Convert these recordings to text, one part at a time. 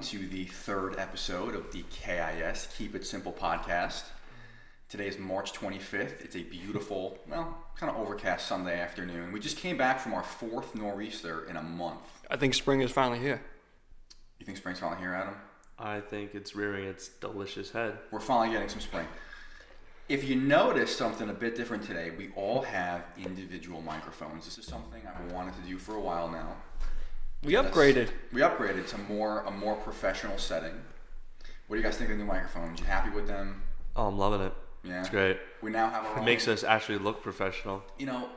to the third episode of the KIS Keep It Simple podcast. Today is March 25th. It's a beautiful, kind of overcast Sunday afternoon. We just came back from our fourth nor'easter in a month. I think spring is finally here. You think spring's finally here, Adam? I think it's rearing its delicious head. We're finally getting some spring. If you notice something a bit different today, we all have individual microphones. This is something I've wanted to do for a while now. We upgraded. We upgraded to a more professional setting. What do you guys think of the new microphones? You happy with them? Oh, I'm loving it. Yeah. It's great. We now have our own. It makes us actually look professional. You know,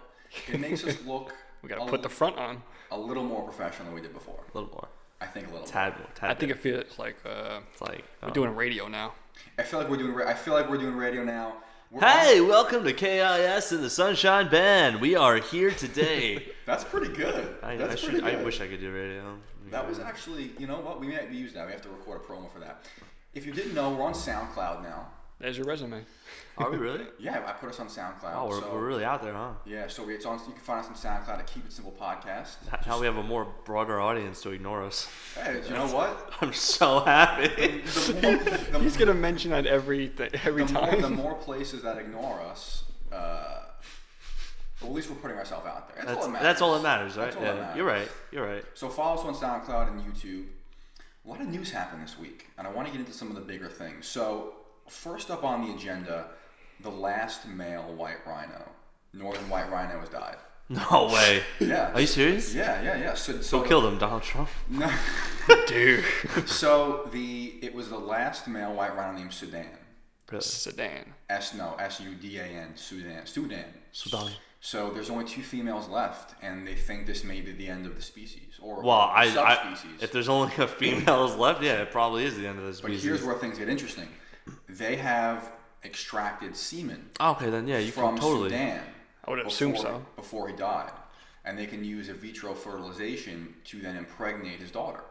it makes us look We gotta put the front on. a little more professional than we did before. A little more. I think a little Tad more. more. I think it feels like It's like we're doing radio now. I feel like we're doing radio now. Hey, welcome to KIS and the Sunshine Band. We are here today. That's pretty good. I wish I could do radio. That was actually, you know what? We may use that. We have to record a promo for that. If you didn't know, we're on SoundCloud now. There's your resume. Are we really? Yeah, I put us on SoundCloud. Oh, we're really out there, huh? Yeah, so you can find us on SoundCloud at Keep It Simple Podcast. Now we have a more broader audience to ignore us. Hey, you know what? I'm so happy. He's gonna mention that every time. The more places that ignore us, well, at least we're putting ourselves out there. That's all that matters, right? That's all that matters. You're right. So follow us on SoundCloud and YouTube. A lot of news happened this week, and I want to get into some of the bigger things. So first up on the agenda, the last male white rhino, northern white rhino, has died. No way. Yeah. Are you serious? Yeah. So Who killed him? Donald Trump? No. Dude. So it was the last male white rhino named Sudan. Really? Sedan. S-U-D-A-N, Sudan. Sudan. So there's only 2 females left, and they think this may be the end of the species, or subspecies. If there's only a females left, yeah, it probably is the end of the species. But here's where things get interesting. They have extracted semen. Okay, then yeah, you from can totally. Sudan. I would assume so. Before he died, and they can use in vitro fertilization to then impregnate his daughter.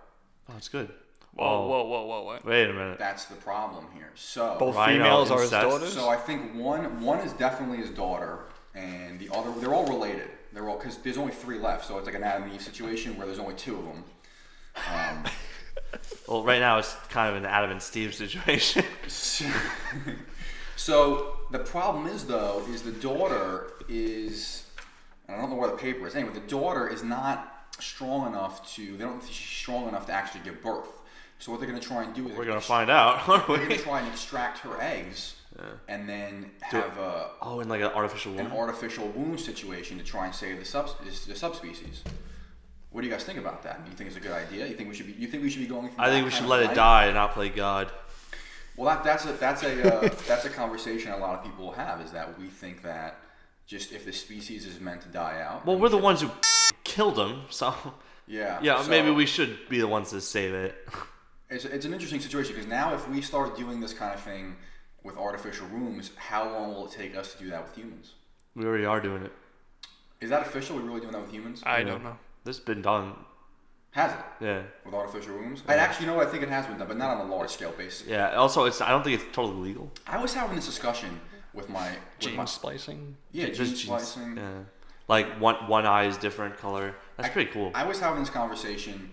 Oh, that's good. Whoa, what? Wait a minute. That's the problem here. So both Rhino females are his incest. daughters? So I think one is definitely his daughter, and the other, they're all related. They're all, because there's only 3 left, so it's like an Adam and Eve situation where there's only 2 of them. Well, right now it's kind of an Adam and Steve situation. So the problem is the daughter is, I don't know where the paper is. Anyway, the daughter is not strong enough they don't think she's strong enough to actually give birth. So what they're going to try and do is We're going to find out, aren't we? They're going to try and extract her eggs and then have in like an artificial womb? an artificial womb situation to try and save the subspecies. What do you guys think about that? You think it's a good idea? You think we should be going through I think we should let it die and not play God. Well, that's a conversation a lot of people have, is that we think that just if the species is meant to die out. Well, we're the ones who killed him, so yeah. So maybe we should be the ones to save it. It's an interesting situation, because now if we start doing this kind of thing with artificial wombs, how long will it take us to do that with humans? We already are doing it. Is that official? We're really doing that with humans? I don't know. This has been done. Has it? Yeah. With artificial wombs? I actually know I think it has been done, but not on a large scale basis. Yeah. Also, I don't think it's totally legal. I was having this discussion with my Gene splicing? Yeah, Just gene splicing. Yeah. Like one eye is different color. That's pretty cool. I was having this conversation,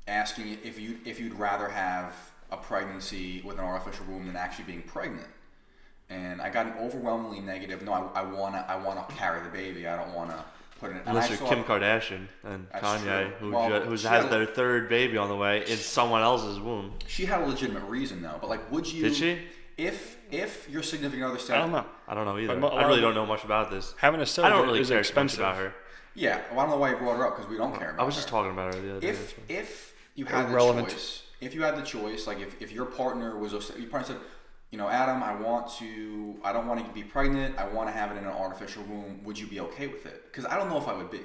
asking if you'd rather have a pregnancy with an artificial womb than actually being pregnant, and I got an overwhelmingly negative. No, I wanna carry the baby. I don't wanna put it in. Unless you're Kim Kardashian and Kanye, true. who has their 3rd baby on the way in someone else's womb. She had a legitimate reason though, but like, would you? Did she? If your significant other said, I don't know. I don't know either. But I really don't know much about this. Having a surrogate I don't really is care expensive. much about her. Yeah, well, I don't know why you brought her up, because we don't care about her. I was just talking about her the other day. If you had Irrelevant. the choice, like if your partner was, your partner said, you know, Adam, I don't want to be pregnant. I want to have it in an artificial womb. Would you be okay with it? Because I don't know if I would be.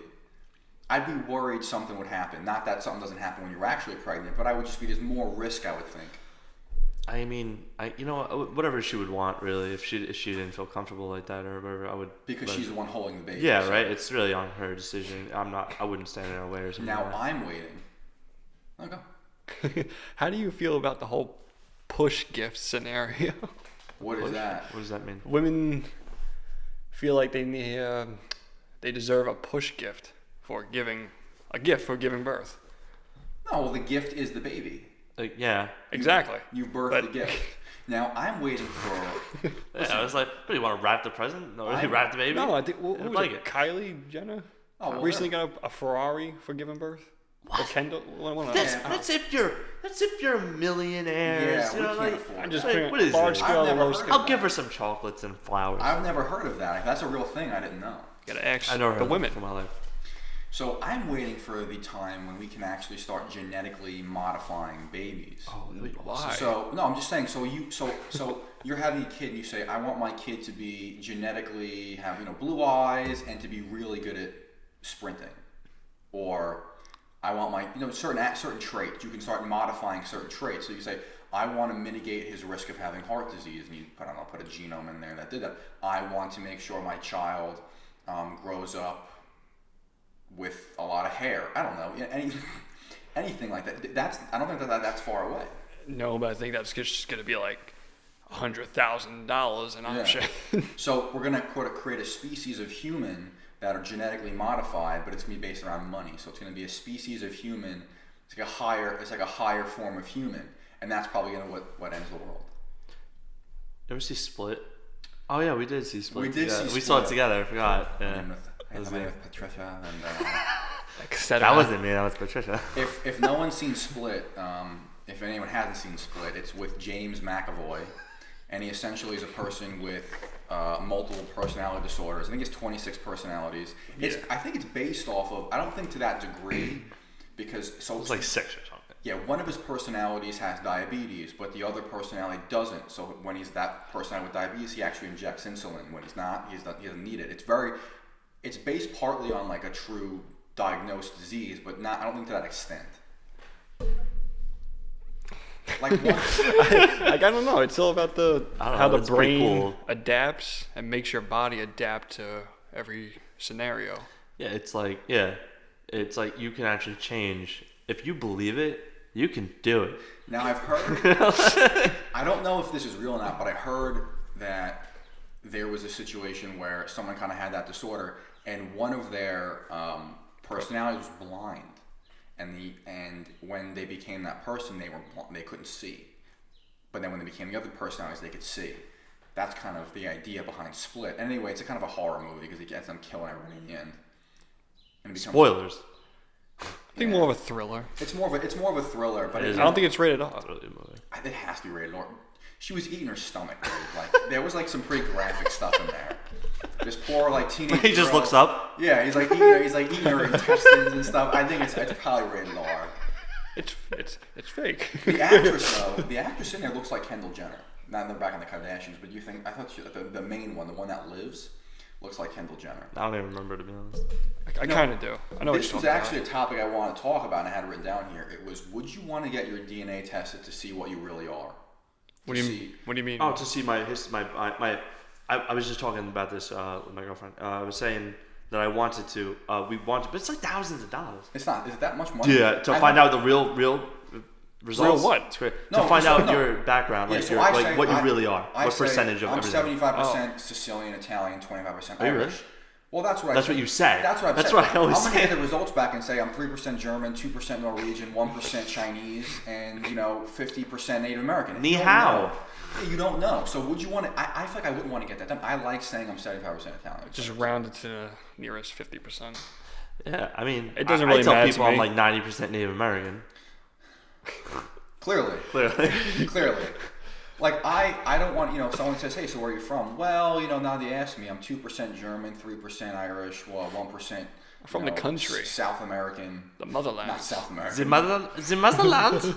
I'd be worried something would happen. Not that something doesn't happen when you're actually pregnant, but I would just be, there's more risk, I would think. I mean, whatever she would want, really. If she didn't feel comfortable like that or whatever, I would. Because she's the one holding the baby. Yeah, so. right. It's really on her decision. I wouldn't stand in her way or something. Now like that. I'm waiting. Okay. How do you feel about the whole push gift scenario? What is that? What does that mean? Women feel like they deserve a push gift for giving birth. No, well, the gift is the baby. Yeah. Exactly. You birth the gift. Now, I'm waiting for... I was like, what, do you want to wrap the present? No, you wrap the baby? No, I think, what I was like it? it. Kylie Jenner? Oh, well, recently got a Ferrari for giving birth? What? Or Kendall? One of those. That's if you're a millionaire. Yeah, you we know, can't like, afford I'm just that. putting what is large this? scale I've never low heard scale. of I'll give her some chocolates and flowers. I've never heard of that. If that's a real thing, I didn't know. Gotta ask I know her the women. for my life. So I'm waiting for the time when we can actually start genetically modifying babies. Oh, Why? So no, I'm just saying. So you're having a kid, and you say, I want my kid to be genetically have blue eyes and to be really good at sprinting, or I want my certain traits. You can start modifying certain traits. So you say, I want to mitigate his risk of having heart disease, and you put a genome in there that did that. I want to make sure my child grows up with a lot of hair. I don't know, anything like that. I don't think that's far away. No, but I think that's just gonna be like $100,000 an option. So we're gonna create a species of human that are genetically modified, but it's gonna be based around money. So it's gonna be a species of human. It's like a higher form of human, and that's probably gonna what ends the world. Ever see Split? Oh yeah, we did see Split. We did see We Split. saw it together. I forgot. Yeah. With Patricia That wasn't me. That was Patricia. If no one's seen Split, if anyone hasn't seen Split, it's with James McAvoy, and he essentially is a person with multiple personality disorders. I think it's 26 personalities. I think it's based off of. I don't think to that degree, because It's like 6 or something. Yeah, one of his personalities has diabetes, but the other personality doesn't. So when he's that personality with diabetes, he actually injects insulin. When he's not, he doesn't need it. It's based partly on like a true diagnosed disease, but not. I don't think to that extent. Like I don't know. It's all about how the It's pretty brain cool. adapts and makes your body adapt to every scenario. Yeah, it's like you can actually change. If you believe it, you can do it. Now I've heard. I don't know if this is real or not, but I heard that there was a situation where someone kind of had that disorder, and one of their personalities was blind, and when they became that person, they couldn't see, but then when they became the other personalities, they could see. That's kind of the idea behind Split. Anyway, it's a kind of a horror movie because it gets them killing everybody in the end. And it becomes, Spoilers. I think more of a thriller. It's more of a thriller, but I don't think it's rated R. Not really a movie. It has to be rated R. She was eating her stomach, dude. Like there was like some pretty graphic stuff in there. This poor like teenage. He just girl, looks up. Yeah, he's like eating her intestines and stuff. I think it's probably rated R. It's fake. The actress in there looks like Kendall Jenner. Not they're back in the Kardashians, but I thought the main one, the one that lives, looks like Kendall Jenner. I don't even remember, to be honest. I kind of do. I know This what was you're talking actually a topic I want to talk about, and I had it written down here. It was, would you want to get your DNA tested to see what you really are? What do you mean? Oh, to see my I was just talking about this with my girlfriend. I was saying that I wanted to. But it's like thousands of dollars. It's not. Is it that much money? Yeah, to find out the real results. Real what? To find out your background, Yeah, like so what you really are. What percentage of I'm everything? 75% Sicilian, Italian, 25% Are you really? Irish. Well, that's what That's what you say. That's what That's said. what I always I'm gonna say. get the results back and say I'm 3% German, 2% Norwegian, 1% Chinese, and 50% Native American. Ni hao. You don't know. So would you want to? I feel like I wouldn't want to get that done. I like saying I'm 75% Italian. Just round it to the nearest 50%. Yeah, I mean, It doesn't I really tell matter to people I'm me. like 90% Native American. Clearly. Like I don't want someone says, hey, so where are you from? Well, now they ask me, I'm 2% German, 3% Irish, 1% From the country. South American. The motherland. Not South American. The motherland.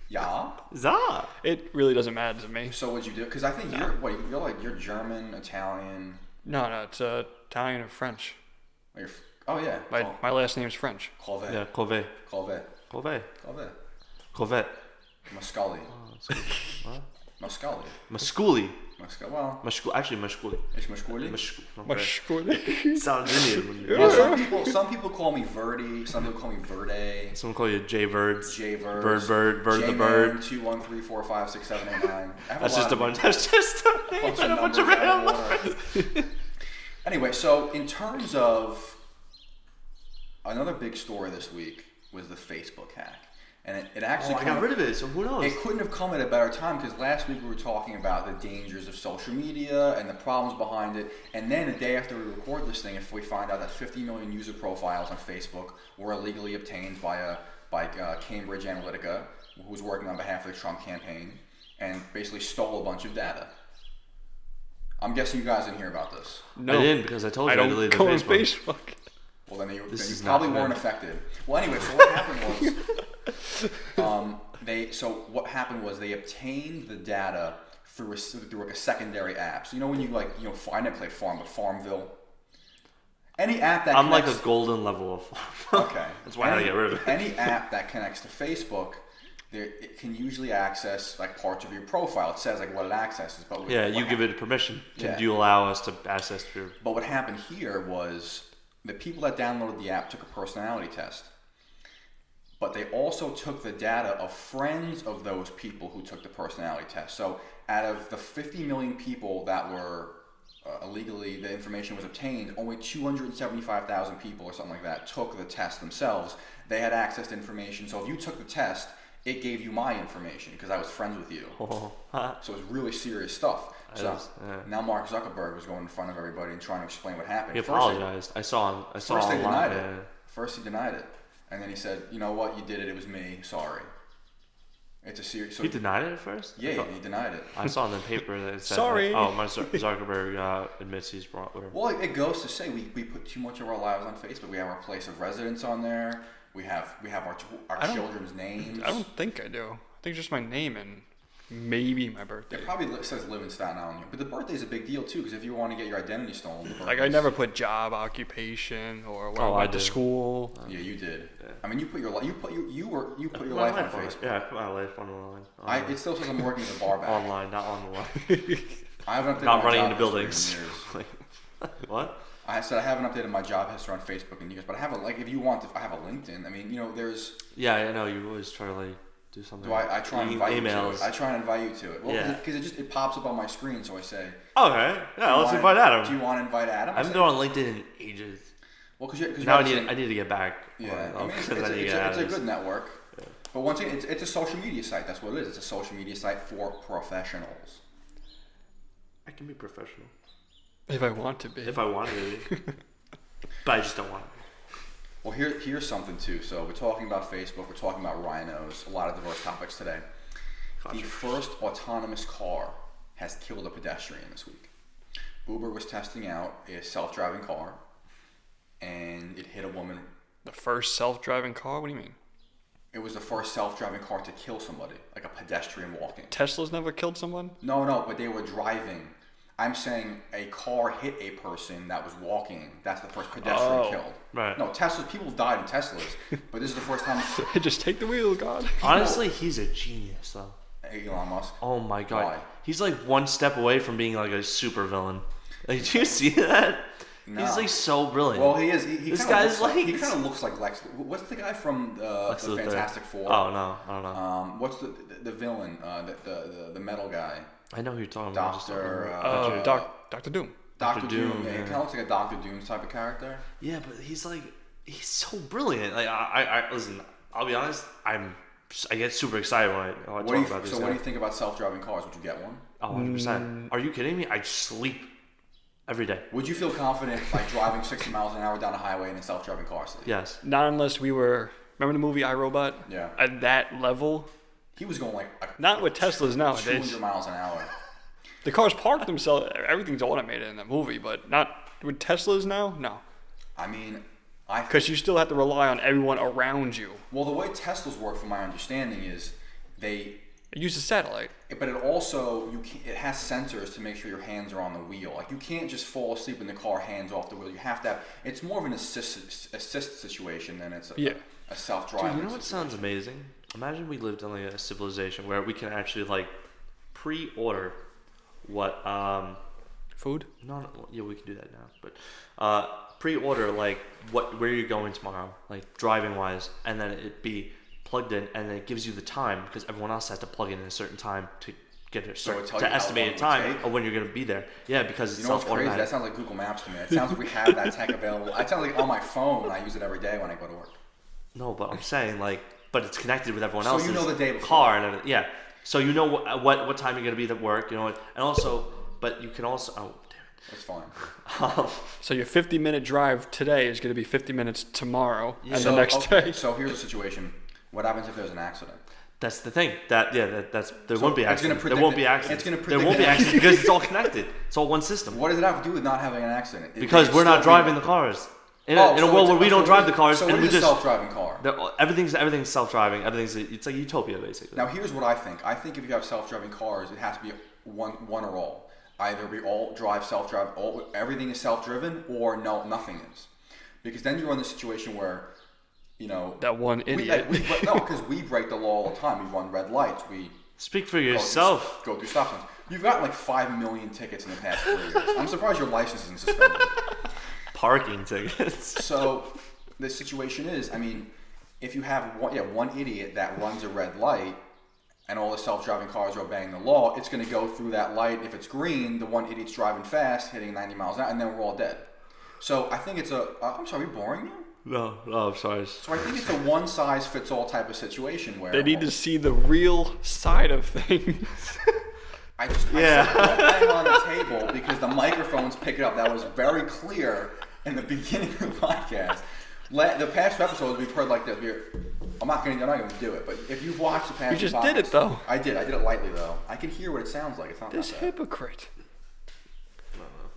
Yeah. Za. It really doesn't matter to me. So what'd you do? Because I think you're German, Italian. No, it's Italian and French. Oh yeah. My last name is French. Covais. Yeah, Covais. Covais. Covais. Covais. Covais. Masculi. What? Masculi. Maskuli. Well, Actually, Maskuli. it's Maskuli. Maskuli. Sounds Indian. When you Well, some people call me Verdi. Some people call me Verde. Someone call you J Birds. J Bird. Bird the bird. 2 1 3 4 5 6 7 8 9. That's just a bunch. That's just a bunch of random numbers. Anyway, so in terms of another big story this week, was the Facebook hack. And it actually I got rid of it, so who knows? It couldn't have come at a better time because last week we were talking about the dangers of social media and the problems behind it. And then a day after we record this thing, if we find out that 50 million user profiles on Facebook were illegally obtained by Cambridge Analytica, who was working on behalf of the Trump campaign, and basically stole a bunch of data. I'm guessing you guys didn't hear about this. No, I didn't because I told you I don't deleted go on Facebook. Facebook. Well, then you This is probably not weren't good. affected. Well, anyway, so what happened was they obtained the data through like a secondary app. So when you I never played Farm, but Farmville. Any app that I'm like connects, a golden level of. okay. That's why I had to get rid of it. Any app that connects to Facebook, it can usually access like parts of your profile. It says like what it accesses, but Yeah, you give it permission. Can Yeah. you allow us to access your? But what happened here was the people that downloaded the app took a personality test. But they also took the data of friends of those people who took the personality test. So out of the 50 million people that were illegally, the information was obtained, only 275,000 people or something like that took the test themselves. They had access to information. So if you took the test, it gave you my information because I was friends with you. So it was really serious stuff. So now Mark Zuckerberg was going in front of everybody and trying to explain what happened. He apologized. I saw First online. they denied it. First he denied it. And then he said, you know what, you did it, it was me, sorry. It's a serious... So He denied it at first? Yeah, he denied it. I saw in the paper that it said, Sorry. Mark Zuckerberg admits he's brought whatever. Well, it goes to say we put too much of our lives on Facebook. We have our place of residence on there. We have our children's names. I don't think I do. I think just my name and maybe my birthday. It probably says live in Staten Island. But the birthday is a big deal, too, because if you want to get your identity stolen... Like, I never put job, occupation, or where I went to school. Yeah, you did. Yeah. I mean, you put your life on Facebook. Yeah, I put my life online. It still says I'm working as a bar back. Online, not online. I haven't updated Not my running job into history buildings. in years. What? I said I haven't updated my job history on Facebook in years, but I have if you want, I have a LinkedIn. I mean, there's. Yeah, I know you always try to do something. Do I try and invite emails. you to it? I try and invite you to it. Well, Yeah. because it pops up on my screen, so I say. Okay, yeah, let's invite Adam. Do you want to invite Adam? I haven't been on LinkedIn in ages. Well, because Now I need to get back. Yeah, on, I mean, it's because a good network. Yeah. But once again, it's a social media site. That's what it is. It's a social media site for professionals. I can be professional If I want to be. if I want to be, but I just don't want to. Well, here's something too. So we're talking about Facebook. We're talking about rhinos. A lot of diverse topics today. The first autonomous car has killed a pedestrian this week. Uber was testing out a self-driving car, and it hit a woman. The first self-driving car? What do you mean? It was the first self-driving car to kill somebody, like a pedestrian walking. Tesla's never killed someone? No, but they were driving. I'm saying a car hit a person that was walking. That's the first pedestrian killed. Right. No, people died in Teslas, but this is the first time. Just take the wheel, God. Honestly, he's a genius, though. Elon Musk. Oh my God. Why? He's like one step away from being like a super villain. Like, do you see that? No. He's like so brilliant. Well, he is. This guy's he kind of looks like Lex. What's the guy from the Fantastic Four? Oh no, I don't know. What's the villain? The metal guy. I know who you're talking about. Dr. Doom. Dr. Doom. Yeah. He kind of looks like a Dr. Doom type of character. Yeah, but he's so brilliant. Like I listen. I'll be honest. I get super excited when I talk about this. So what do you think about self-driving cars? Would you get one? Oh, 100%. Are you kidding me? I sleep every day. Would you feel confident like driving 60 miles an hour down a highway in a self-driving car? Yes. Not unless we were. Remember the movie iRobot? Yeah. At that level. He was going not with Teslas nowadays. 200 miles an hour. The cars park themselves. Everything's automated in the movie, but not with Teslas now. No. I mean, because you still have to rely on everyone around you. Well, the way Teslas work, from my understanding, is it uses satellite. But it also it has sensors to make sure your hands are on the wheel. Like you can't just fall asleep in the car, hands off the wheel. You have to have. It's more of an assist situation than it's a self-driving. Dude, you know what sounds amazing? Imagine we lived in like a civilization where we can actually like pre-order what food. No, yeah, we can do that now. But pre-order like where you're going tomorrow, like driving wise, and then it be plugged in, and then it gives you the time because everyone else has to plug in at a certain time to get it to estimate a time of when you're going to be there. Yeah, because it's self-automatic. That sounds like Google Maps to me. It sounds like we have that tech available. It sounds like on my phone. I use it every day when I go to work. No, but I'm saying but it's connected with everyone So else's you know the day before. car and everything. Yeah. So you know what time you're gonna be at work. You know what, and also, but you can also. Oh, That's fine. So your 50-minute drive today is going to be 50 minutes tomorrow and So, the next okay, day. So here's the situation. What happens if there's an accident? That's the thing. There So won't be it's gonna accidents. predict There won't it. be accidents. It's gonna There predict won't be it. accidents because it's all connected. It's all one system. What does it have to do with not having an accident? Because we're not driving the cars. In a world where we don't drive the cars so and what we is a just self-driving car? everything's self-driving. It's like utopia basically. Now here's what I think. I think if you have self-driving cars, it has to be one or all. Either we all drive self-drive, everything is self-driven, or no, nothing is. Because then you're in the situation where, That one idiot. No, because we break the law all the time. We run red lights. We Speak for yourself. go through stop signs. You've got like 5 million tickets in the past 3 years. I'm surprised your license isn't suspended. Parking tickets. So the situation is, if you have one idiot that runs a red light and all the self-driving cars are obeying the law, it's going to go through that light. If it's green, the one idiot's driving fast, hitting 90 miles an hour, and then we're all dead. So I think it's I'm sorry, are we boring you? No, I'm sorry. So I think it's a one-size-fits-all type of situation where... They need to see the real side of things. I said, don't bang on the table because the microphones pick it up. That was very clear in the beginning of the podcast. The past episodes we've heard like this. I'm not going to do it, but if you've watched the past, You just did it though. I did it lightly though. I can hear what it sounds like. It's not This that bad. hypocrite.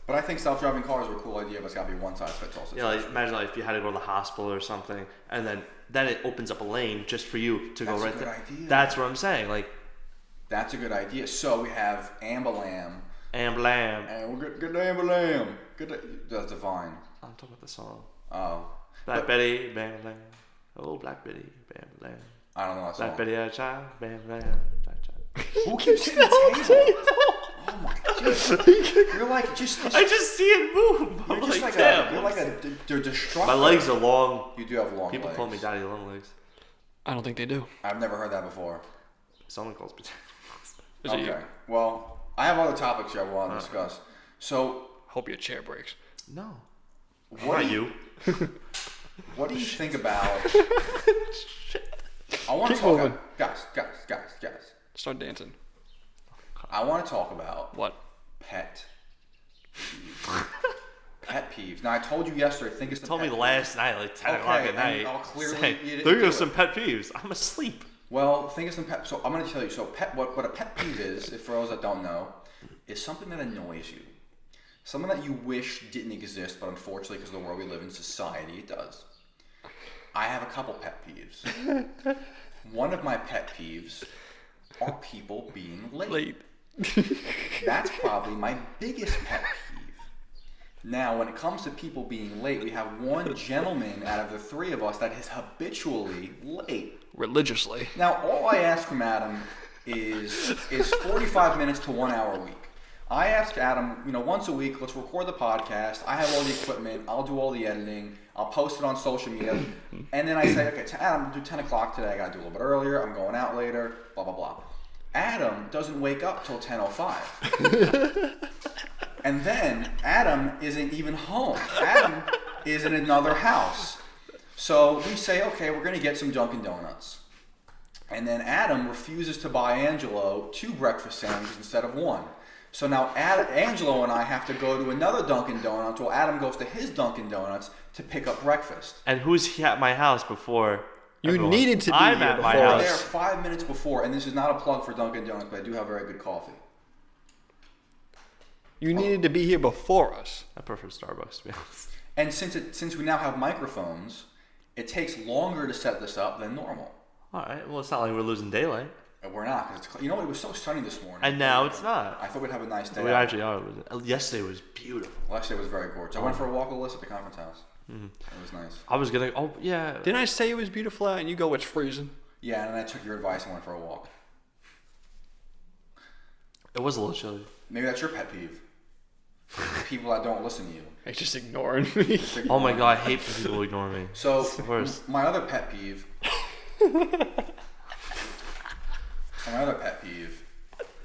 But I think self-driving cars are a cool idea, but it's got to be one-size-fits-all situation. Yeah, imagine if you had to go to the hospital or something, and then it opens up a lane just for you to go right there. That's a good idea. That's what I'm saying. That's a good idea. So we have Ambalam. Amblam. And we're good Ambalam. That's divine. I'm talking about the song. Oh. Black Betty, bam, bam. Oh, Black Betty, bam, bam. I don't know that song. Black Betty had a child, bam, bam, child. Who keeps hitting the table? Oh my god. You're like just... I just see it move. You're I'm just like, like damn. you're destructive. My legs are long. You do have long People legs. call me Daddy Long Legs. I don't think they do. I've never heard that before. Someone calls me Is it you? Okay. Well, I have other topics here I want to discuss. So, Hope your chair breaks. No. what Not do you. What do you think about... I want to Keep talk... moving. Guys. Start dancing. I want to talk about What? pet peeves. Pet peeves. Now, I told you yesterday, think it's the Told me pet last night, like 10 o'clock at and night. I'll clearly saying, you didn't there do go it." some pet peeves. I'm asleep. Well, think of some pet. So I'm going to tell you. So what a pet peeve is, if for those that don't know, is something that annoys you, something that you wish didn't exist, but unfortunately, because of the world we live in, society, it does. I have a couple pet peeves. One of my pet peeves are people being late. That's probably my biggest pet peeve. Now, when it comes to people being late, we have one gentleman out of the three of us that is habitually late. Religiously. Now, all I ask from Adam is 45 minutes to 1 hour a week. I ask Adam, once a week, let's record the podcast. I have all the equipment. I'll do all the editing. I'll post it on social media. And then I say, okay, Adam, do 10 o'clock today. I got to do a little bit earlier. I'm going out later, blah, blah, blah. Adam doesn't wake up till 10:05. And then Adam isn't even home. Adam is in another house. So we say, okay, we're going to get some Dunkin' Donuts. And then Adam refuses to buy Angelo 2 breakfast sandwiches instead of 1. So now Angelo and I have to go to another Dunkin' Donuts while Adam goes to his Dunkin' Donuts to pick up breakfast. And who's at my house before? You everyone? needed to be I'm here at my before We're house. there 5 minutes before, and this is not a plug for Dunkin' Donuts, but I do have very good coffee. You needed to be here before us. I prefer Starbucks, to be honest. And since we now have microphones, it takes longer to set this up than normal. All right. Well, it's not like we're losing daylight. And we're not, because you know what? It was so sunny this morning. And now it's not. I thought we'd have a nice day. We actually are. Yesterday was beautiful. Last day was very gorgeous. I went for a walk with Alyssa at the conference house. Mm-hmm. It was nice. I was gonna. Oh yeah. Didn't I say it was beautiful out and you go, it's freezing? Yeah, and then I took your advice and went for a walk. It was a little chilly. Maybe that's your pet peeve. People that don't listen to you. It's just ignoring me. Oh my god, I hate when people ignore me. So, It's the worst. my other pet peeve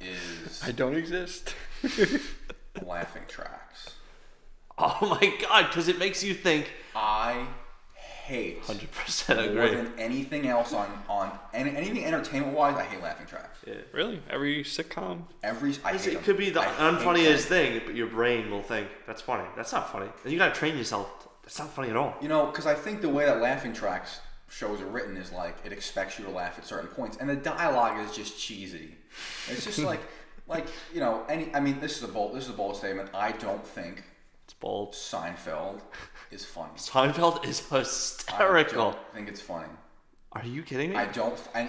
is I don't exist. laughing tracks. Oh my god, because it makes you think. I hate 100% more agree. than anything else on anything entertainment wise. I hate laughing tracks. Yeah. Really? Every sitcom? I hate It them. could be the I hate unfunniest them. thing, but your brain will think that's funny. That's not funny. And you gotta train yourself. That's not funny at all. You know, because I think the way that laughing tracks shows are written is like it expects you to laugh at certain points, and the dialogue is just cheesy. It's just like you know, this is a bold statement. I don't think It's bold. Seinfeld is funny. Seinfeld is hysterical. I don't think it's funny. Are you kidding me? I don't. And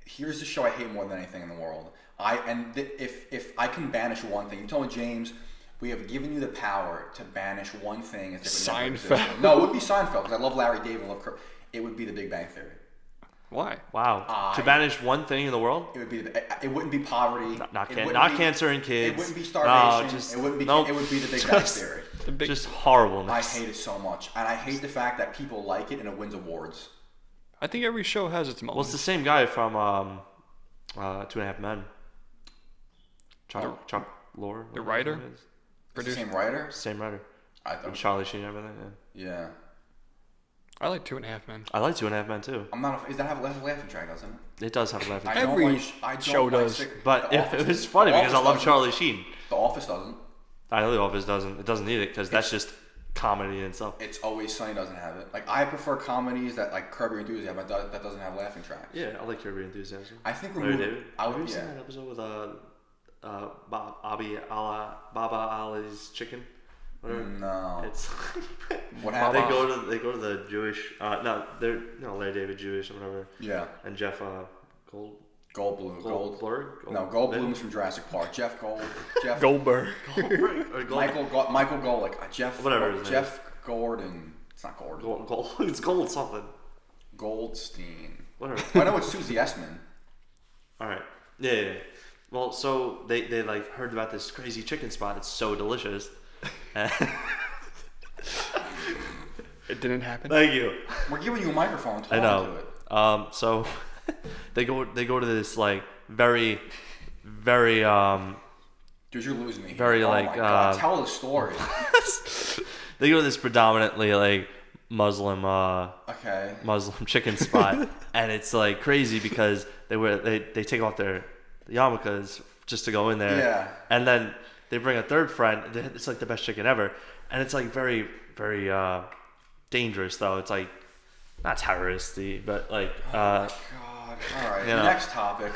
here's the show I hate more than anything in the world. If I can banish one thing, you told me, James, we have given you the power to banish one thing. Seinfeld. No, it would be Seinfeld because I love Larry David, I love Kirk. It would be The Big Bang Theory. Why? Wow. To banish one thing in the world? It would be. It wouldn't be poverty. Not It wouldn't be- cancer in kids. It wouldn't be starvation. No, just, it wouldn't be. nope. It would be The Big Bang Theory. The big, Just horribleness. I hate it so much, and I hate the fact that people like it and it wins awards. I think every show has its Well, moments. it's the same guy from 2.5 Men. Chuck Lorre. The writer? It's the same writer. Same writer. I And thought. Charlie Sheen and everything. Yeah. Yeah. I like 2.5 Men. I like 2.5 Men too. I'm not. Is that have a laughing track? Doesn't it? It does have a laughing I track. don't Every like, I don't show like does. sick- But The if Office- it was funny The because I Office love doesn't. Charlie Sheen. The Office doesn't. I know The Office doesn't. It doesn't need it because that's just comedy and stuff. It's Always Sunny doesn't have it. Like I prefer comedies that like Curb Your Enthusiasm that doesn't have laughing tracks. Yeah, I like Curb Your Enthusiasm. I think we're Larry moving. David. I Have you would. seen Yeah. that episode with Baba Ali's chicken? Whatever. No. It's What they happened? go to the Jewish. Larry David Jewish or whatever, Yeah. and Jeff Goldblum. Goldberg. No, Goldblum's from Jurassic Park. Jeff Goldberg. Michael Golick. Jeff. Whatever his name Jeff Gordon. It's not Gordon. Gold. It's gold something. Goldstein. Whatever. I know it's Susie Essman. All right. Yeah. Well, so they like heard about this crazy chicken spot. It's so delicious. It didn't happen. Thank you. We're giving you a microphone. I Talk know. to it. So they go to this like very Dude, you're losing me. Very, oh like, my God. Tell the story. they go to this predominantly like Muslim Okay. Muslim chicken spot, and it's like crazy because they take off their yarmulkes just to go in there, Yeah. and then they bring a third friend. It's like the best chicken ever, and it's like very dangerous though. It's like not terroristy, but like God. All right. You know. Next topic.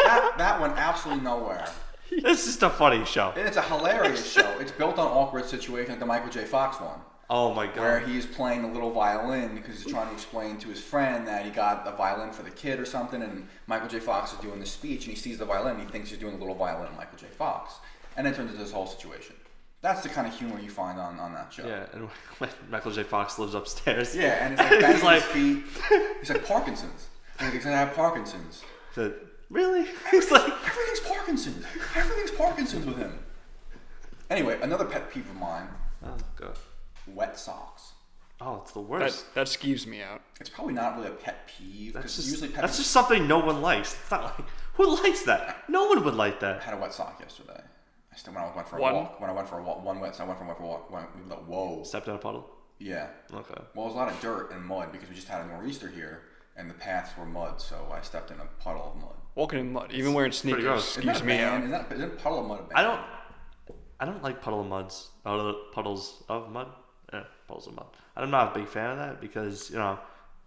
that went absolutely nowhere. it's just a funny show. And it's a hilarious show. It's built on awkward situations like the Michael J. Fox one, Oh my god. where he's playing the little violin because he's trying to explain to his friend that he got the violin for the kid or something, and Michael J. Fox is doing the speech, and he sees the violin, and he thinks he's doing the little violin, Michael J. Fox, and then it turns into this whole situation. That's the kind of humor you find on that show. Yeah, and when Michael J. Fox lives upstairs. Yeah, and it's like banging He's like- his feet. He's like Parkinson's. And he's gonna have Parkinson's. So, really? He's like, Everything's Parkinson's. Everything's Parkinson's with him. Anyway, another pet peeve of mine: oh god. wet socks. Oh, it's the worst. That skeeves me out. It's probably not really a pet peeve That's because usually pet that's peeves. just something no one likes. It's not like who likes that. No one would like I that. had a wet sock yesterday. I still when I went for a One? walk. When I went for a walk, one wet. So I went for a walk. Whoa. Stepped in a puddle. Yeah. Okay. Well, it was a lot of dirt and mud because we just had a nor'easter here, and the paths were mud. So I stepped in a puddle of mud. Walking in mud, even wearing pretty sneakers, gross. Isn't skeeves that me bad? out. Isn't a puddle of mud a bad? I don't like puddles of mud. Yeah, puddles of mud. I'm not a big fan of that because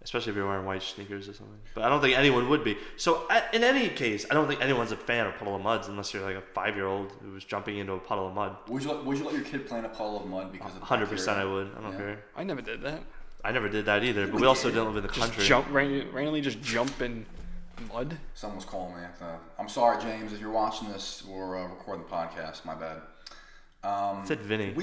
especially if you're wearing white sneakers or something. But I don't think anyone would be. So in any case, I don't think anyone's a fan of puddle of muds unless you're like a 5-year-old who was jumping into a puddle of mud. Would you let your kid play in a puddle of mud because of 100% I bacteria? would. I don't Yeah. care. I never did that. I never did that either. But We we also did. didn't live in the Just country. randomly just jump in mud. Someone's calling me. I'm sorry, James, if you're watching this. We're recording the podcast. My bad. It said Vinny.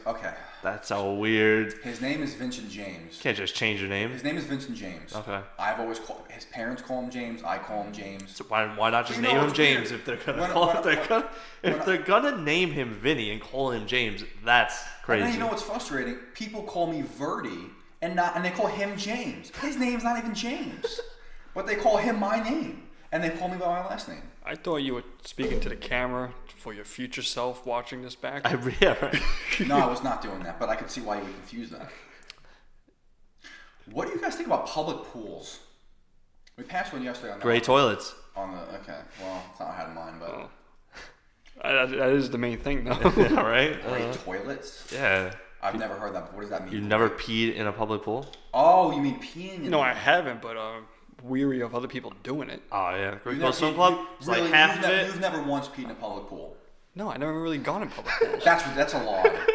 Okay. That's so weird. His name is Vincent James. Can't just change your name. His name is Vincent James. Okay. I've always called his parents call him James. I call him James. So why not just You know name him what's James weird? if they're gonna When- call when- if they're gonna name him Vinny and call him James? That's And crazy. then you know what's frustrating? People call me Verdi and they call him James. His name's not even James, but they call him my name and they call me by my last name. I thought you were speaking to the camera for your future self watching this back. Yeah, right. No, I was not doing that, but I could see why you would confuse that. What do you guys think about public pools? We passed one yesterday on Great toilets. Okay, well, it's not what I had in mind, but That is the main thing, though. Yeah, right? great toilets. Yeah. I've never heard that. What does that mean? You've never peed in a public pool? Oh, you mean peeing? In No, I haven't, but weary of other people doing it. Oh, yeah. Great You've Coast never- Swim Club? you- It's really, like half you've of ne- it. You've never once peed in a public pool. No, I never really gone in public pools. That's a lie.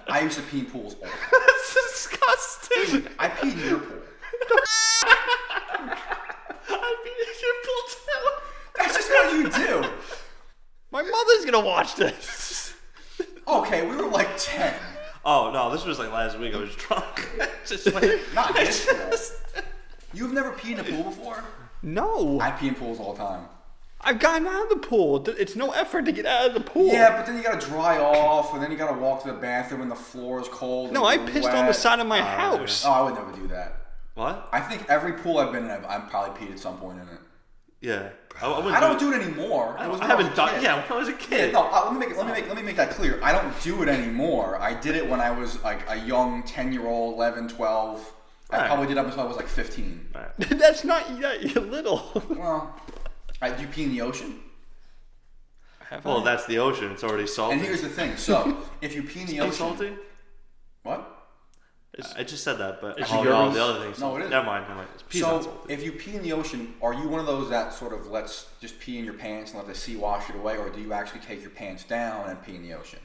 I used to pee in pools all the time. That's disgusting. I peed in your pool. I peed in your pool too. That's just what you do. My mother's gonna watch this. Okay, we were like 10. Oh, no, this was like last week. I was drunk. Just like, Not this pool. You've never peed in a pool before? No, I pee in pools all the time. I've gotten out of the pool. It's no effort to get out of the pool. Yeah, but then you gotta dry off, and then you gotta walk to the bathroom, and the floor is cold. No, and I you're pissed wet. on the side of my house. Oh, I would never do that. what? I think every pool I've been in, I've probably peed at some point in it. Yeah. I don't do it anymore. It was I when haven't was a done. kid. Yeah, when I was a Yeah, kid. no, let me make that clear. I don't do it anymore. I did it when I was like a young 10-year-old, 11, 12. I Right. probably did up until I was like 15. Right. That's not that little. Well, do you pee in the ocean? Well, that's the ocean. It's already salty. And here's the thing. So, if you pee in the ocean... salty? What? I just said that, but Is oh, your- no, the other thing's No, salty. it is. Never mind. Pea's not So, salty. if you pee in the ocean, are you one of those that sort of lets just pee in your pants and let the sea wash it away, or do you actually take your pants down and pee in the ocean?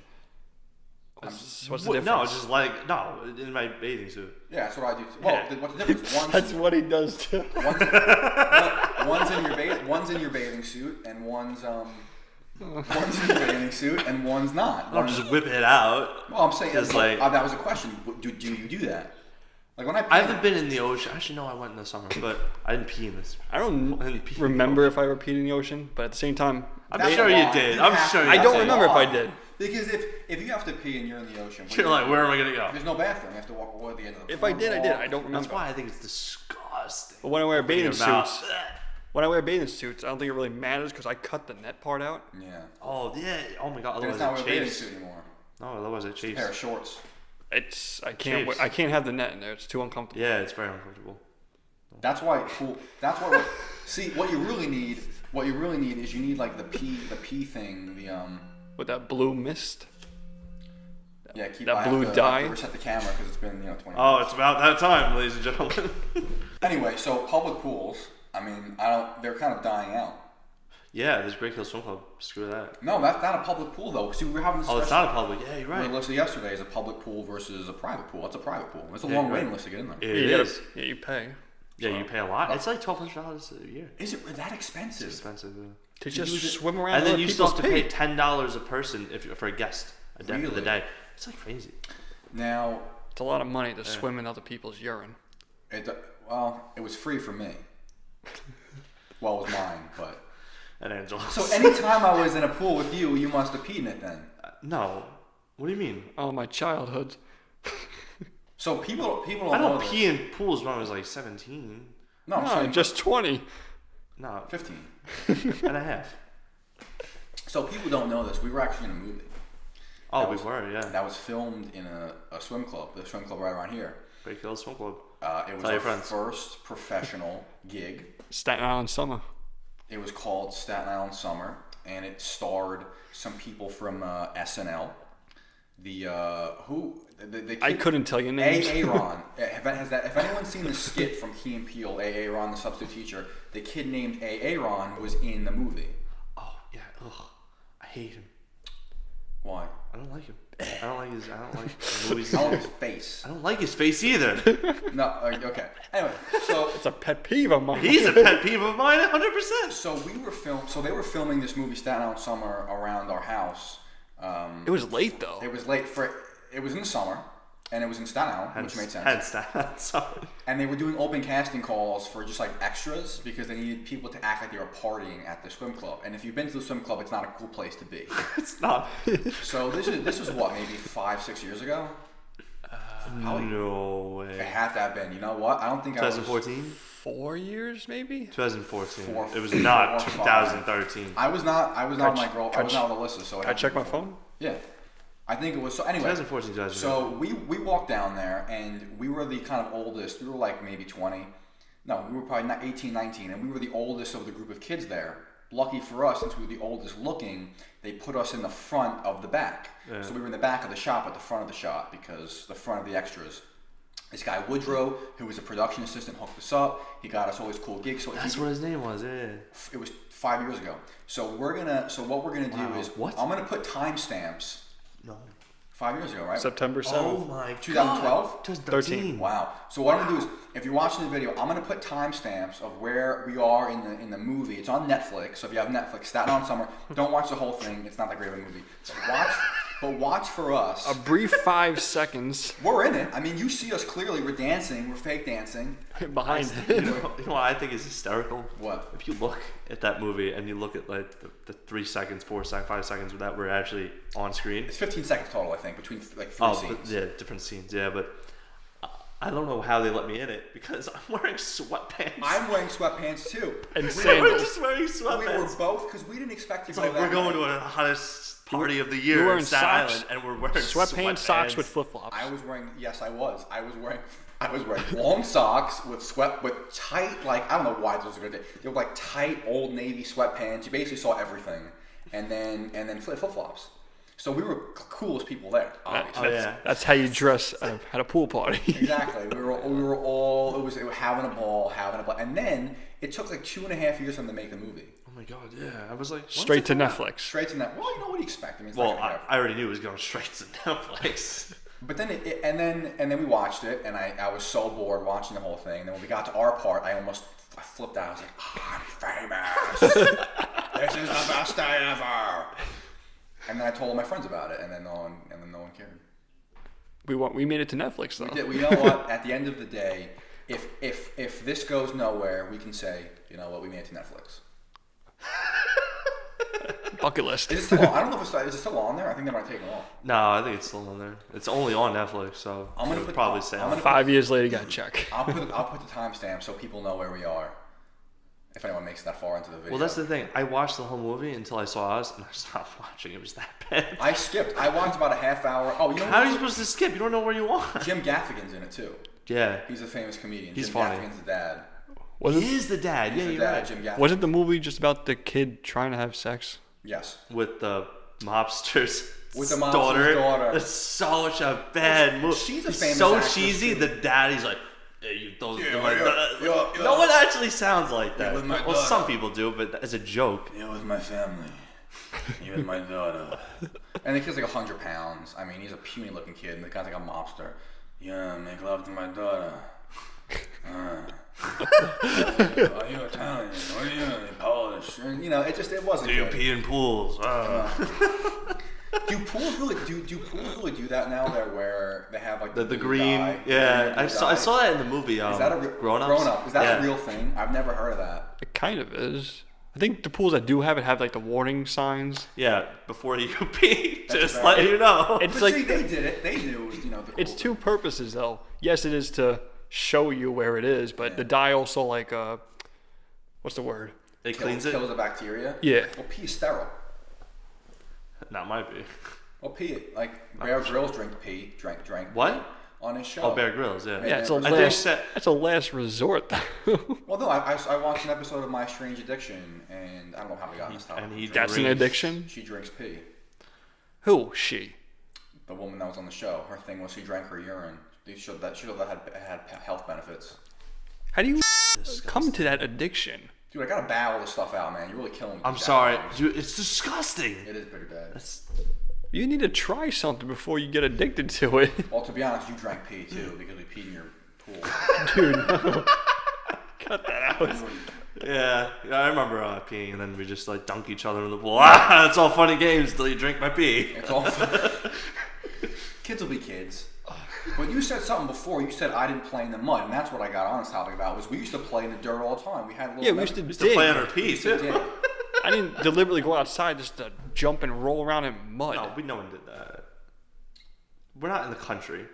What's the What? difference? No, just like in my bathing suit. Yeah, that's what I do. Well, Yeah. what's the difference? That's what he does too. One's in your bathing suit, and one's in your bathing suit, and one's not. I'm just whipping it out. Well, I'm saying Just like- that was a question. Do you do that? Like when I pee, I haven't been in the ocean. Actually, no, I went in the summer, but I didn't pee in this. I don't I didn't pee in the remember if I ever peed in the ocean, but at the same time, I'm That's sure a you lie. did. You I'm have sure to. you I did. don't That's a remember if I lie. did. Because if you have to pee and you're in the ocean, You're like, where am I gonna go? there's no bathroom. You have to walk away at the end of the If I did, I did. I pool. don't remember. That's why I think it's disgusting. But when I wear bathing Thinking about- suits, I don't think it really matters because I cut the net part out. Yeah. Oh yeah. Oh my god. Then it's Otherwise not it wearing a bathing chafes. suit anymore. No, otherwise it It's a pair of chafes. shorts. I can't Chafes. I can't have the net in there. It's too uncomfortable. Yeah, it's very uncomfortable. That's why cool. That's why. See, what you really need is you need like the pee thing. With that blue mist. Yeah, keep That I blue have to dye? reset the camera because it's been 20 Oh, minutes. it's about that time, ladies and gentlemen. Anyway, so public pools. I mean, they're kind of dying out. Yeah, there's Great Hill Swim Club. Screw that. No, that's not a public pool though. See, we were having this Oh, it's discussion. not a public. Yeah, you're We right. listed yesterday as a public pool versus a private pool. It's a private pool. It's a Yeah, long you're waiting right. list to get in there. It You gotta- is. Yeah, you pay. Yeah, you pay a lot. It's like $1,200 a year. Is it that expensive? It's expensive. Yeah. To use just it- swim around. And then other you still have to people's pay $10 a person for a guest a day for the Really? day. It's like crazy. Now, It's a lot of money to swim in other people's urine. it was free for me. Well, it was mine, but And Angelo. so anytime I was in a pool with you, you must have peed in it then. No. What do you mean? Oh, my childhood. So people don't I know don't this. pee in pools when I was like 17. No, I'm No, saying just 20. No, 15. and a half. So people don't know this. We were actually in a movie Oh, That we was- were, yeah. that was filmed in a swim club, the swim club right around here. Great Hill Swim Club. It was Tell our your friends. first professional gig. Staten Island summer. It was called Staten Island Summer, and it starred some people from SNL. The I kid, couldn't tell you names. Aaron. Have anyone seen the skit from Key and Peele? Aaron, the substitute teacher. The kid named Aaron was in the movie. Oh, yeah. Ugh. I hate him. Why? I don't like him. I don't like the movies. I don't like his face. I don't like his face either. No. Okay. Anyway, so It's a pet peeve of mine. He's a pet peeve of mine, 100%. so they were filming this movie Staten Island Summer around our house. It was late though. It was late it was in the summer, and it was in Staten Island, which made sense. Hence that. Sorry. And they were doing open casting calls for just like extras because they needed people to act like they were partying at the swim club. And if you've been to the swim club, it's not a cool place to be. It's not. So this was what, maybe 5-6 years ago? No It way. had to have been. You know what? I don't think I was 2014? 4 years maybe. 2014. Four- It was not four or five. 2013. I was not with my girl. I was not with Alyssa. So it I had to check be my before. phone. Yeah. I think it was. So anyway, 2014, 2015. so we walked down there, and we were the kind of oldest. We were like maybe 20. No, we were probably not 18, 19, and we were the oldest of the group of kids there. Lucky for us, since we were the oldest looking, they put us in the front of the back. Yeah. So we were in the back of the shop at the front of the shop because the front of the extras. This guy Woodrow, who was a production assistant, hooked us up. He got us all these cool gigs. So that's what his name was. Yeah. It was 5 years ago. So what we're gonna do is I'm gonna put timestamps. No. 5 years ago, right? September 7th. Oh my god. 2012? 2013. Wow. So what I'm gonna do is, if you're watching the video, I'm gonna put timestamps of where we are in the movie. It's on Netflix. So if you have Netflix, Staten Island Summer, don't watch the whole thing. It's not that great of a movie. So watch for us. A brief 5 seconds. We're in it. I mean, you see us clearly. We're dancing. We're fake dancing. Behind you know what I think is hysterical? What? If you look at that movie and you look at like the 3 seconds, 4 seconds, 5 seconds that were actually on screen. It's 15 seconds total, I think, between like 3 scenes. But, yeah, different scenes. Yeah, but I don't know how they let me in it because I'm wearing sweatpants. I'm wearing sweatpants too. And we were just wearing sweatpants. We were both, because we didn't expect to it's go like that we're going night. to the hottest party of the year in Staten Island, and we're wearing sweatpants, socks with flip flops. I was wearing. Yes, I was. I was wearing long socks with tight, like, I don't know why those are good. They were like tight Old Navy sweatpants. You basically saw everything, and then flip flops. So we were coolest people there. Obviously. That's how you dress at a pool party. Exactly. We were all. It was having a ball, and then it took like 2.5 years for them to make the movie. Oh my god, yeah. I was like, straight to Netflix. Straight to Netflix. Well, you know what do you expect? I mean, I already knew it was going straight to Netflix. But then and then we watched it, and I was so bored watching the whole thing. And then when we got to our part, I flipped out. I was like, I'm famous. This is the best day ever. And then I told my friends about it, and then no one cared. We made it to Netflix though. We did. You know what? At the end of the day, if this goes nowhere, we can say, you know what, we made it to Netflix. Bucket list. Is it still on? I don't know if is it still on there. I think they might take it off. No, I think it's still on there. It's only on Netflix, so I'm gonna probably say. 5 years later, you gotta check. I'll put the timestamp so people know where we are. If anyone makes it that far into the video. Well, that's the thing. I watched the whole movie until I saw us, and I stopped watching. It was that bad. I skipped. I watched about a half hour. Oh, you know how are you supposed to skip? You don't know where you are. Jim Gaffigan's in it too. Yeah, he's a famous comedian. He's Jim funny. Gaffigan's the dad. He is the dad. He's yeah, the you're dad, right. Jim Gaffigan. Wasn't the movie just about the kid trying to have sex? Yes. With the mobster's with the mobster's daughter. It's such a bad movie. She's a famous so actress cheesy. too. The daddy's like, hey, you don't. Yeah. No one actually sounds like that. With my well, daughter. some people do, but as a joke. You're with my family. You're with my daughter. And the kid's like 100 pounds. I mean, he's a puny looking kid, and the guy's like a mobster. Yeah, make love to my daughter. Are you Italian? Are you Polish? And, you know, it wasn't. Do you pee in pools? Do pools really do that now? Where they have like the green? Dye, yeah, I saw that in the movie. Is that Grown Up? Is that a real thing? I've never heard of that. It kind of is. I think the pools that do have it have like the warning signs. Yeah, before you pee, just let you know. It's but like see, they did it. They knew it was, the cool it's thing. two purposes though. Yes, it is to show you where it is, but the dye also like what's the word? It cleans it. Kills the bacteria. Yeah. Well, pee is sterile. That might be. Well, pee. Like Bear Grylls drank what? On his show. Oh, Bear Grylls, yeah. Yeah, it's a last resort though. Well, no, I watched an episode of My Strange Addiction, and I don't know how we got on this topic. That's an addiction? She drinks pee. Who? She? The woman that was on the show. Her thing was she drank her urine. She showed that had health benefits. How do you come to that addiction? Dude, I gotta bow all this stuff out, man. You're really killing me. I'm sorry. Dude, it's disgusting. It is pretty bad. You need to try something before you get addicted to it. Well, to be honest, you drank pee too because we peed in your pool. Dude, no. Cut that out. Yeah, I remember peeing, and then we just like dunk each other in the pool. Ah, it's all funny games till you drink my pee. It's all fun. Kids will be kids. But you said something before. You said I didn't play in the mud, and that's what I got on this topic about. Was we used to play in the dirt all the time. We had a little. We used to play on our pee too. I didn't deliberately go outside just to jump and roll around in mud. No one did that. We're not in the country,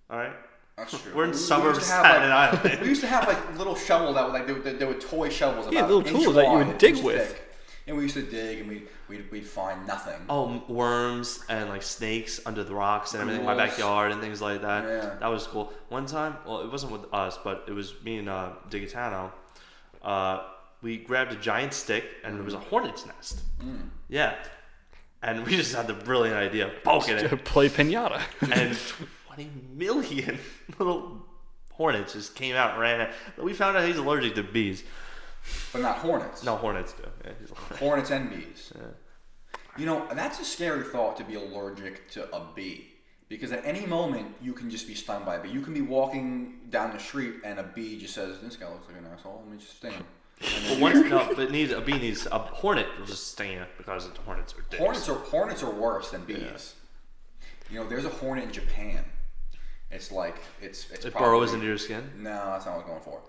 all right? That's true. We're in suburbs of Staten Island. We used to have like little shovels that were like they were toy shovels. Yeah, about little an inch tools that you wide, would dig inch with. thick. And we used to dig, and we'd find nothing. Oh, worms and like snakes under the rocks and everything in my backyard and things like that. Yeah. That was cool. One time, well, it wasn't with us, but it was me and Digitano. We grabbed a giant stick and there was a hornet's nest. Yeah. And we just had the brilliant idea of poking it. Play pinata. And 20 million little hornets just came out and ran. We found out he's allergic to bees. But not hornets. No, hornets do. Yeah, Hornets and bees. Yeah. You know, that's a scary thought, to be allergic to a bee. Because at any moment, you can just be stung by a bee. You can be walking down the street and a bee just says, this guy looks like an asshole, let me just sting him. A bee needs a hornet will just sting you because the hornets are dicks. Hornets are worse than bees. Yeah. You know, there's a hornet in Japan. It's like it probably, burrows into your skin. No, that's not what I was going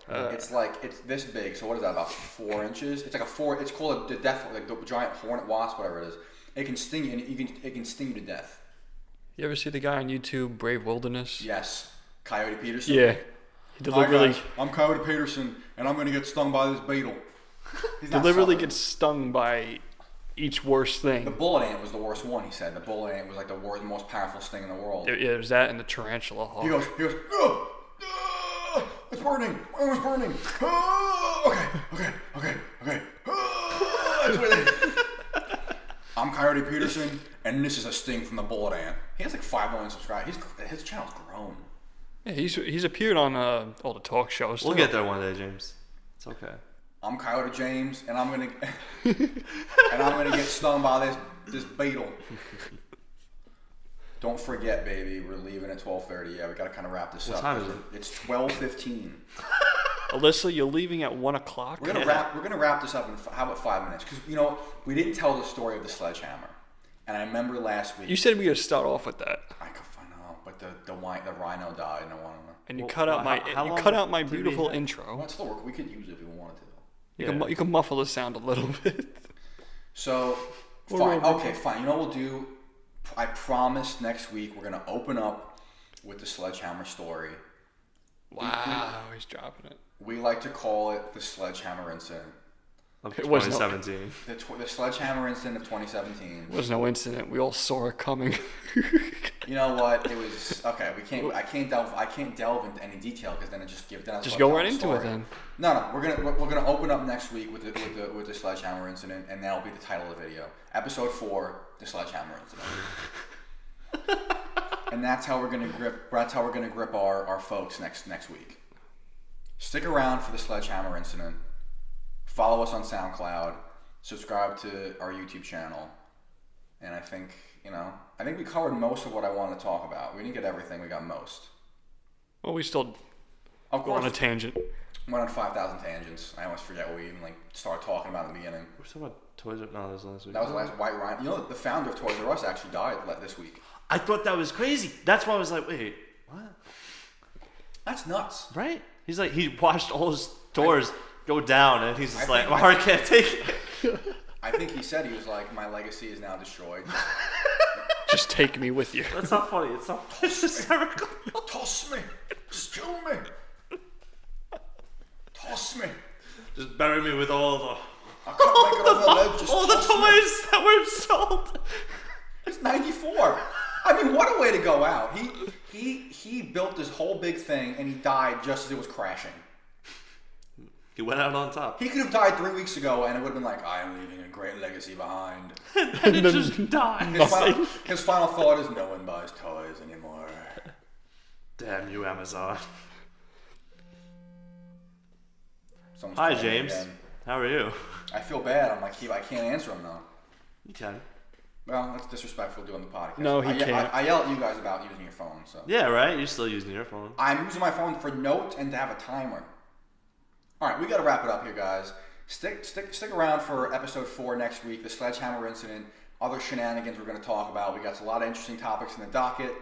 for. It's this big. So what is that? About 4 inches. It's like it's called the giant hornet wasp, whatever it is. It can sting you, and it can sting you to death. You ever see the guy on YouTube, Brave Wilderness? Yes, Coyote Peterson. Yeah. He deliberately. Hi guys, I'm Coyote Peterson, and I'm gonna get stung by this beetle. Deliberately gets stung by each worst thing. The bullet ant was the worst one, he said. The bullet ant was like the most powerful sting in the world. Yeah, there's that and the tarantula hawk. He goes, it's burning. My arm is burning. Okay. That's what I'm Coyote Peterson, and this is a sting from the bullet ant. He has like 5 million subscribers. His channel's grown. Yeah, he's appeared on all the talk shows. We'll get there one day, James. It's okay. I'm Coyote James, and I'm gonna get stung by this beetle. Don't forget, baby, we're leaving at 12:30. Yeah, we gotta kind of wrap this up. What time is it? It's 12:15. Alyssa, you're leaving at 1 o'clock. We're gonna wrap this up in how about 5 minutes? Because we didn't tell the story of the sledgehammer, and I remember last week. You said we were gonna start off with that. I could find out, but the Rhino died, and I want to know. And you cut out my beautiful intro. Well, it's still work. We could use it if we wanted to. You can muffle the sound a little bit. So, fine. Okay, fine. You know what we'll do? I promise next week we're going to open up with the sledgehammer story. Wow, he's dropping it. We like to call it the sledgehammer incident. Of 2017. The sledgehammer incident of 2017. It was no incident. We all saw it coming. You know what? It was okay. I can't delve into any detail because then it just gives. Just go right into it then. No. We're gonna open up next week with the sledgehammer incident, and that'll be the title of the video. Episode 4, the sledgehammer incident. And that's how we're gonna grip our folks next week. Stick around for the sledgehammer incident. Follow us on SoundCloud. Subscribe to our YouTube channel. And I think we covered most of what I wanted to talk about. We didn't get everything. We got most. Well, we still go on a tangent. Went on 5,000 tangents. I always forget what we even started talking about in the beginning. We're talking about Toys R Us. No, that was last week. That was the last White Rhino. You know, the founder of Toys R Us actually died this week. I thought that was crazy. That's why I was like, wait, what? That's nuts. Right? He's like, he watched all his stores go down, and he's just my heart can't take it. I think he said, he was like, my legacy is now destroyed. Just take me with you. That's not funny. It's not It's hysterical. Toss me. Just kill me. Toss me. Just bury me with all the... I can't make it over the ledge. Just all the toys that were sold. It's 94. I mean, what a way to go out. He built this whole big thing, and he died just as it was crashing. He went out on top. He could have died 3 weeks ago, and it would have been like, I am leaving a great legacy behind. And it just died. His final thought is, no one buys toys anymore. Damn you, Amazon. Someone's Hi, calling James. again. How are you? I feel bad. I'm like, I can't answer him, though. You can. Well, that's disrespectful doing the podcast. No, he can't. I yell at you guys about using your phone, so. Yeah, right? You're still using your phone. I'm using my phone for notes and to have a timer. All right, we got to wrap it up here, guys. Stick around for episode 4 next week, the sledgehammer incident, other shenanigans we're going to talk about. We got a lot of interesting topics in the docket.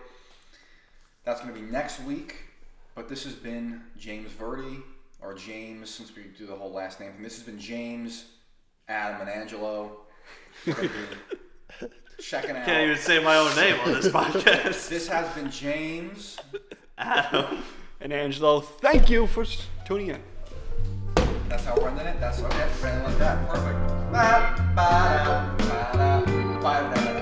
That's going to be next week. But this has been James Verdi, or James, since we do the whole last name thing. This has been James, Adam, and Angelo. Checking out. Can't even say my own name on this podcast. This has been James, Adam, and Angelo. Thank you for tuning in. That's how we're ending it. That's okay. We're ending like that. Perfect. Ba-da-ba-da-ba-da-ba-da-ba-da.